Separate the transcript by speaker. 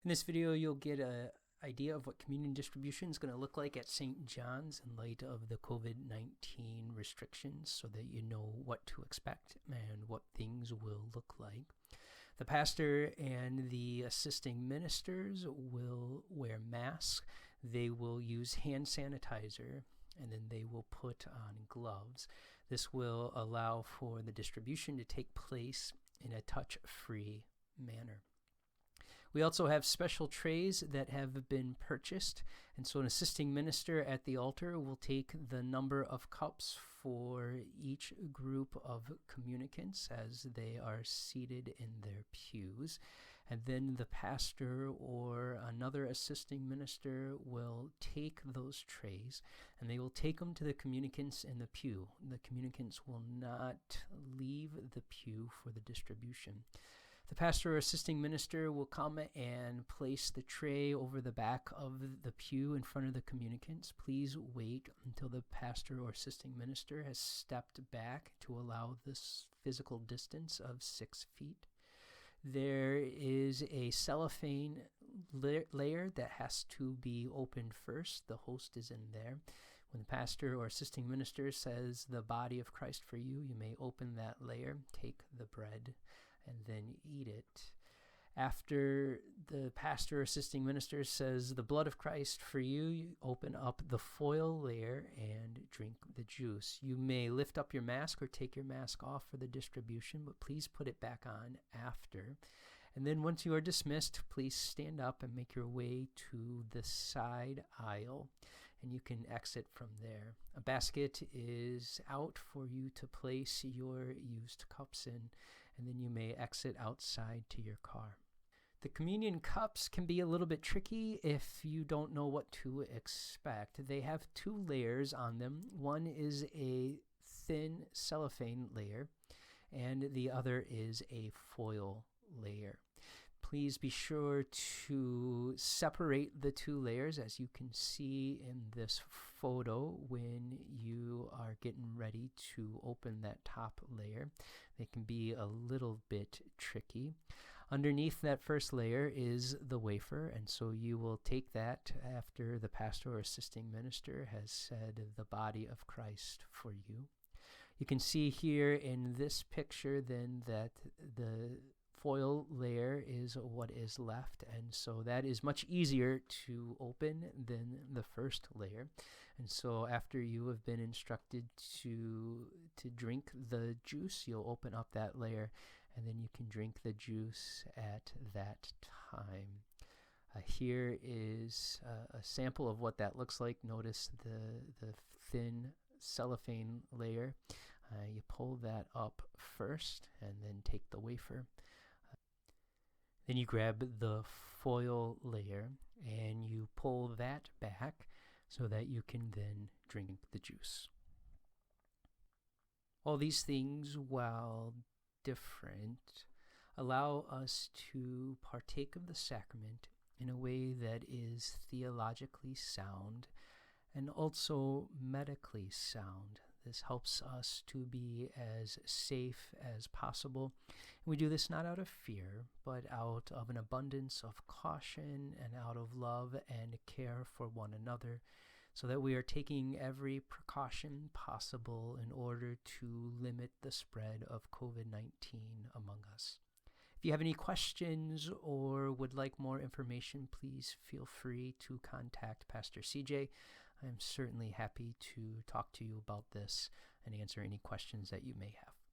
Speaker 1: In this video, you'll get an idea of what communion distribution is going to look like at St. John's in light of the COVID-19 restrictions so that you know what to expect and what things will look like. The pastor and the assisting ministers will wear masks. They will use hand sanitizer, and then they will put on gloves. This will allow for the distribution to take place in a touch-free manner. We also have special trays that have been purchased, and so an assisting minister at the altar will take the number of cups for each group of communicants as they are seated in their pews, and then the pastor or another assisting minister will take those trays and they will take them to the communicants in the pew. The communicants will not leave the pew for the distribution. The pastor or assisting minister will come and place the tray over the back of the pew in front of the communicants. Please wait until the pastor or assisting minister has stepped back to allow this physical distance of 6 feet. There is a cellophane layer that has to be opened first. The host is in there. When the pastor or assisting minister says, "The body of Christ for you," you may open that layer, take the bread, and then eat it. After the pastor or assisting minister says, "The blood of Christ for you," you open up the foil layer and drink the juice. You may lift up your mask or take your mask off for the distribution, but please put it back on after. And then once you are dismissed, please stand up and make your way to the side aisle, and you can exit from there. A basket is out for you to place your used cups in, and then you may exit outside to your car. The communion cups can be a little bit tricky if you don't know what to expect. They have 2 layers on them. One is a thin cellophane layer, and the other is a foil layer. Please be sure to separate the 2 layers, as you can see in this photo when you are getting ready to open that top layer. They can be a little bit tricky. Underneath that first layer is the wafer, and so you will take that after the pastor or assisting minister has said, "The body of Christ for you." You can see here in this picture then that the foil layer is what is left, and so that is much easier to open than the first layer. And so after you have been instructed to drink the juice, you'll open up that layer, and then you can drink the juice at that time. Here is a sample of what that looks like. Notice the thin cellophane layer. You pull that up first and then take the wafer. Then you grab the foil layer and you pull that back so that you can then drink the juice. All these things, while different, allow us to partake of the sacrament in a way that is theologically sound and also medically sound. This helps us to be as safe as possible. And we do this not out of fear, but out of an abundance of caution and out of love and care for one another, so that we are taking every precaution possible in order to limit the spread of COVID-19 among us. If you have any questions or would like more information, please feel free to contact Pastor CJ. I'm certainly happy to talk to you about this and answer any questions that you may have.